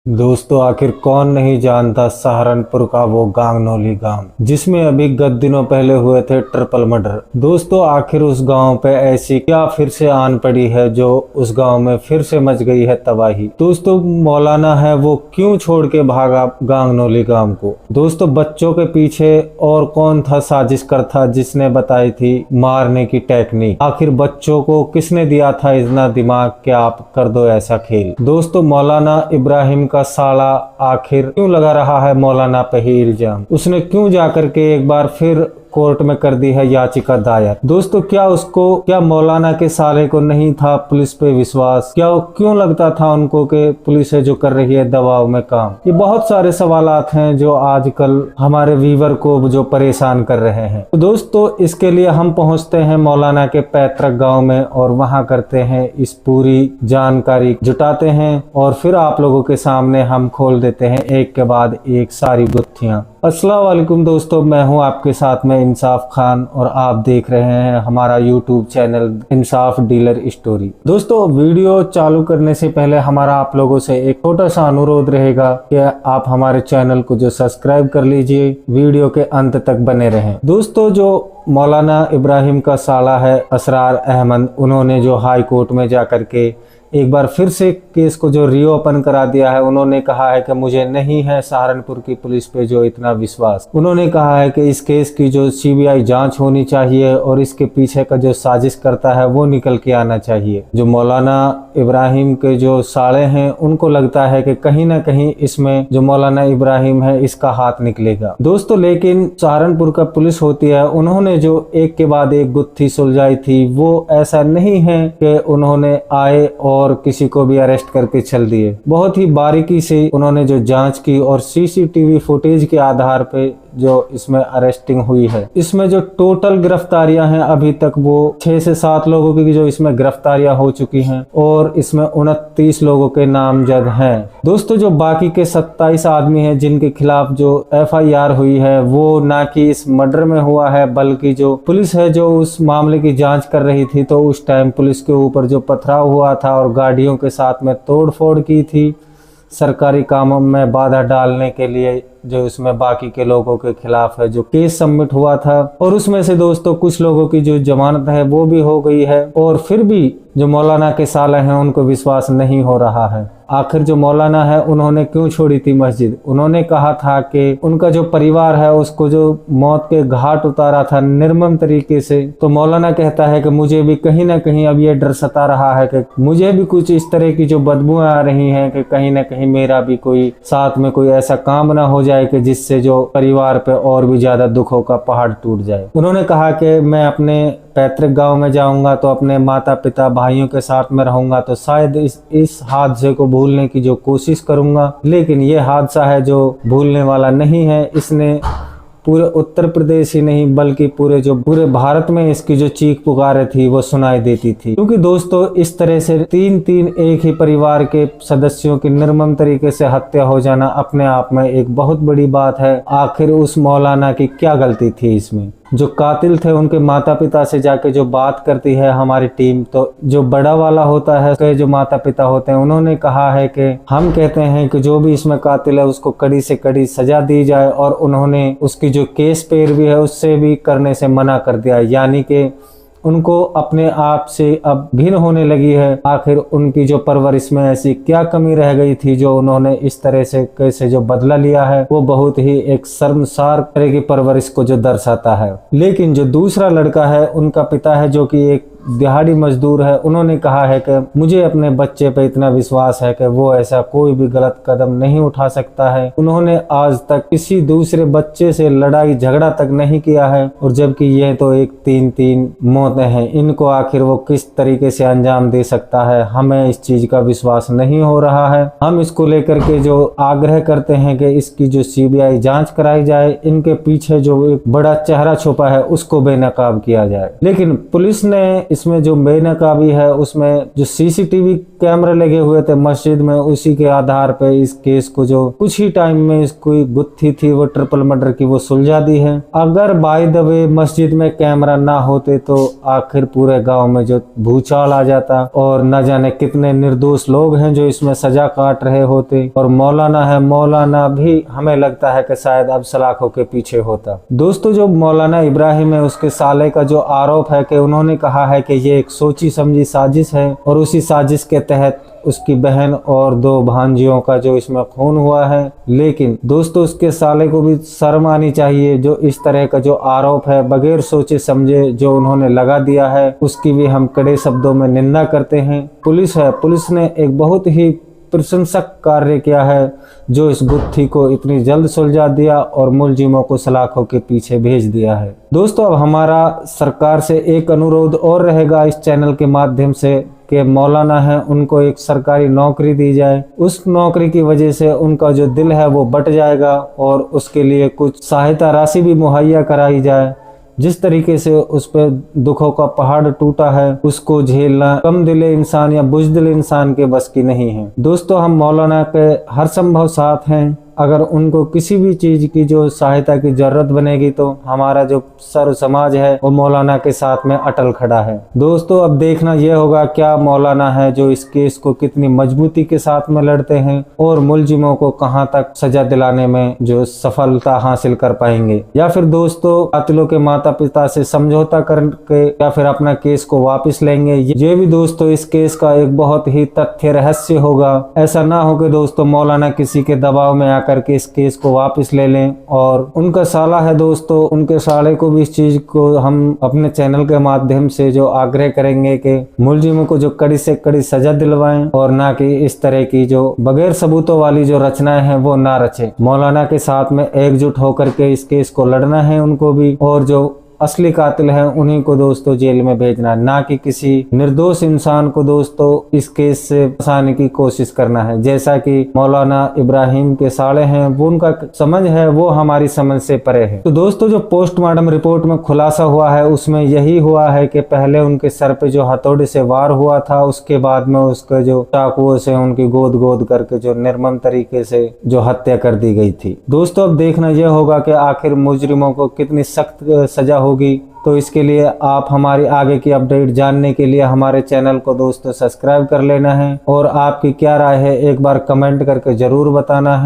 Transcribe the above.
दोस्तों आखिर कौन नहीं जानता सहारनपुर का वो गांगनौली गांव जिसमें अभी गत दिनों पहले हुए थे ट्रिपल मर्डर। दोस्तों आखिर उस गांव पे ऐसी क्या फिर से आन पड़ी है जो उस गांव में फिर से मच गई है तबाही। दोस्तों मौलाना है वो क्यों छोड़ के भागा गांगनौली गांव को। दोस्तों बच्चों के पीछे और कौन था साजिशकर था जिसने बताई थी मारने की टेक्निक। आखिर बच्चों को किसने दिया था इतना दिमाग कि आप कर दो ऐसा खेल। दोस्तों मौलाना इब्राहिम का साला आखिर क्यों लगा रहा है मौलाना पे ही इल्जाम। उसने क्यों जाकर के एक बार फिर कोर्ट में कर दी है याचिका दायर। दोस्तों क्या मौलाना के साले को नहीं था पुलिस पे विश्वास। क्यों लगता था उनको कि पुलिस है जो कर रही है दबाव में काम। ये बहुत सारे सवालात हैं जो आजकल हमारे व्यूवर को जो परेशान कर रहे हैं। तो दोस्तों इसके लिए हम पहुंचते हैं मौलाना के पैतृक गांव में और वहां करते हैं इस पूरी जानकारी जुटाते हैं और फिर आप लोगों के सामने हम खोल देते हैं एक के बाद एक सारी गुत्थियां। अस्सलाम वालेकुम दोस्तों, मैं हूं आपके साथ में इंसाफ खान और आप देख रहे हैं हमारा यूट्यूब चैनल इंसाफ डीलर स्टोरी। दोस्तों वीडियो चालू करने से पहले हमारा आप लोगों से एक छोटा सा अनुरोध रहेगा कि आप हमारे चैनल को जो सब्सक्राइब कर लीजिए, वीडियो के अंत तक बने रहें। दोस्तों जो मौलाना इब्राहिम का साला है असरार अहमद, उन्होंने जो हाई कोर्ट में जाकर के एक बार फिर से केस को जो रीओपन करा दिया है। उन्होंने कहा है कि मुझे नहीं है सहारनपुर की पुलिस पे जो इतना विश्वास। उन्होंने कहा है कि इस केस की जो सीबीआई जांच होनी चाहिए और इसके पीछे का जो साजिश करता है वो निकल के आना चाहिए। जो मौलाना इब्राहिम के जो साले हैं उनको लगता है कि कहीं ना कहीं इसमें जो मौलाना इब्राहिम है इसका हाथ निकलेगा। दोस्तों लेकिन सहारनपुर का पुलिस होती है, उन्होंने जो एक के बाद एक गुत्थी सुलझाई थी वो ऐसा नहीं है कि उन्होंने आए और किसी को भी अरेस्ट करके चल दिए। बहुत ही बारीकी से उन्होंने जो जांच की और सीसीटीवी फुटेज के आधार पे जो इसमें अरेस्टिंग हुई है। इसमें जो टोटल गिरफ्तारियां हैं अभी तक वो 6 से 7 लोगों की जो इसमें गिरफ्तारियां हो चुकी हैं और इसमें 29 लोगों के नामजद हैं। दोस्तों जो बाकी के 27 आदमी हैं जिनके खिलाफ जो FIR हुई है वो ना कि इस मर्डर में हुआ है बल्कि जो पुलिस है जो उस मामले की जांच कर रही थी तो उस टाइम पुलिस के ऊपर जो पथराव हुआ था और गाड़ियों के साथ में तोड़फोड़ की थी सरकारी कामों में बाधा डालने के लिए, जो इसमें बाकी के लोगों के खिलाफ है जो केस सबमिट हुआ था और उसमें से दोस्तों कुछ लोगों की जो जमानत है वो भी हो गई है और फिर भी जो मौलाना के साले हैं उनको विश्वास नहीं हो रहा है। आखिर जो मौलाना है उन्होंने क्यों छोड़ी थी मस्जिद। उन्होंने कहा था कि उनका जो परिवार है उसको जो मौत के घाट उतारा था निर्मम तरीके से। तो मौलाना कहता है कि मुझे भी कहीं ना कहीं अब ये डर सता रहा है कि मुझे भी कुछ इस तरह की जो बदबूएं आ रही हैं कि कहीं ना कहीं मेरा भी कोई साथ में कोई ऐसा काम ना हो जाए कि जिससे जो परिवार पे और भी ज्यादा दुखों का पहाड़ टूट जाए। उन्होंने कहा कि मैं अपने पैतृक गांव में जाऊंगा तो अपने माता पिता भाइयों के साथ में रहूंगा तो शायद इस हादसे को भूलने की जो कोशिश करूंगा, लेकिन ये हादसा है जो भूलने वाला नहीं है। इसने पूरे उत्तर प्रदेश ही नहीं बल्कि पूरे भारत में इसकी जो चीख पुकारे थी वो सुनाई देती थी। क्योंकि दोस्तों इस तरह से तीन एक ही परिवार के सदस्यों की निर्मम तरीके से हत्या हो जाना अपने आप में एक बहुत बड़ी बात है। आखिर उस मौलाना की क्या गलती थी इसमें। जो कातिल थे उनके माता पिता से जाके जो बात करती है हमारी टीम, तो जो बड़ा वाला होता है उसके जो माता पिता होते हैं उन्होंने कहा है कि हम कहते हैं कि जो भी इसमें कातिल है उसको कड़ी से कड़ी सजा दी जाए और उन्होंने उसकी जो केस पैरवी है उससे भी करने से मना कर दिया। यानी कि उनको अपने आप से अब घिन होने लगी है। आखिर उनकी जो परवरिश में ऐसी क्या कमी रह गई थी जो उन्होंने इस तरह से कैसे जो बदला लिया है वो बहुत ही एक शर्मसार तरह की परवरिश को जो दर्शाता है। लेकिन जो दूसरा लड़का है उनका पिता है जो कि एक दिहाड़ी मजदूर है, उन्होंने कहा है कि मुझे अपने बच्चे पे इतना विश्वास है कि वो ऐसा कोई भी गलत कदम नहीं उठा सकता है। उन्होंने आज तक किसी दूसरे बच्चे से लड़ाई झगड़ा तक नहीं किया है और जबकि ये तो एक 3 मौतें हैं, इनको आखिर वो किस तरीके से अंजाम दे सकता है। हमें इस चीज का विश्वास नहीं हो रहा है। हम इसको लेकर के जो आग्रह करते हैं कि इसकी जो CBI जांच कराई जाए, इनके पीछे जो एक बड़ा चेहरा छुपा है उसको बेनकाब किया जाए। लेकिन पुलिस ने इसमें जो बेनकाबी है उसमें जो सीसीटीवी कैमरे लगे हुए थे मस्जिद में, उसी के आधार पे इस केस को जो कुछ ही टाइम में कोई गुत्थी थी वो ट्रिपल मर्डर की वो सुलझा दी है। अगर बाय द वे मस्जिद में कैमरा ना होते तो आखिर पूरे गांव में जो भूचाल आ जाता और न जाने कितने निर्दोष लोग हैं जो इसमें सजा काट रहे होते। और मौलाना है, मौलाना भी हमें लगता है कि शायद अब सलाखों के पीछे होता। दोस्तों जो मौलाना इब्राहिम है उसके साले का जो आरोप है कि उन्होंने कहा है कि ये एक सोची समझी साजिश है और उसी साजिश के तहत उसकी बहन और 2 भांजियों का जो इसमें खून हुआ है। लेकिन दोस्तों उसके साले को भी शर्म आनी चाहिए, जो इस तरह का जो आरोप है बगैर सोचे समझे जो उन्होंने लगा दिया है उसकी भी हम कड़े शब्दों में निंदा करते हैं। पुलिस है, पुलिस ने एक बहुत ही प्रशंसक कार्य किया है जो इस गुत्थी को इतनी जल्द सुलझा दिया और मुलजिमों को सलाखों के पीछे भेज दिया है। दोस्तों अब हमारा सरकार से एक अनुरोध और रहेगा इस चैनल के माध्यम से कि मौलाना है उनको एक सरकारी नौकरी दी जाए। उस नौकरी की वजह से उनका जो दिल है वो बट जाएगा और उसके लिए कुछ सहायता राशि भी मुहैया कराई जाए। जिस तरीके से उस पर दुखों का पहाड़ टूटा है उसको झेलना कम दिले इंसान या बुज़दिल इंसान के बस की नहीं है। दोस्तों हम मौलाना के हर संभव साथ हैं। अगर उनको किसी भी चीज की जो सहायता की जरूरत बनेगी तो हमारा जो सर्व समाज है वो मौलाना के साथ में अटल खड़ा है। दोस्तों अब देखना यह होगा क्या मौलाना है जो इस केस को कितनी मजबूती के साथ में लड़ते हैं और मुलजिमों को कहां तक सजा दिलाने में जो सफलता हासिल कर पाएंगे, या फिर दोस्तों कातिलों के माता पिता से समझौता करके या फिर अपना केस को वापस लेंगे। ये भी दोस्तों इस केस का एक बहुत ही तथ्य रहस्य होगा। ऐसा ना हो कि दोस्तों मौलाना किसी के दबाव में करके इस केस को वापस ले लें। और उनका साला है दोस्तों, उनके साले को भी इस चीज को हम अपने चैनल के माध्यम से जो आग्रह करेंगे कि मुलजिमों को जो कड़ी से कड़ी सजा दिलवाएं और ना कि इस तरह की जो बगैर सबूतों वाली जो रचनाएं हैं वो ना रचे। मौलाना के साथ में एकजुट होकर के इस केस को लड़ना है उनको भी, और जो असली कातिल हैं उन्हीं को दोस्तों जेल में भेजना, ना कि किसी निर्दोष इंसान को दोस्तों इस केस से फंसाने की कोशिश करना है। जैसा कि मौलाना इब्राहिम के साले हैं वो उनका समझ है वो हमारी समझ से परे है। तो दोस्तों जो पोस्टमार्टम रिपोर्ट में खुलासा हुआ है उसमें यही हुआ है कि पहले उनके सर पे जो हथौड़े से वार हुआ था, उसके बाद में उसके जो चाकुओं से उनकी गोद गोद करके जो निर्मम तरीके से जो हत्या कर दी गई थी। दोस्तों अब देखना यह होगा कि आखिर मुजरिमों को कितनी सख्त सजा होगी। तो इसके लिए आप हमारी आगे की अपडेट जानने के लिए हमारे चैनल को दोस्तों सब्सक्राइब कर लेना है और आपकी क्या राय है एक बार कमेंट करके जरूर बताना है।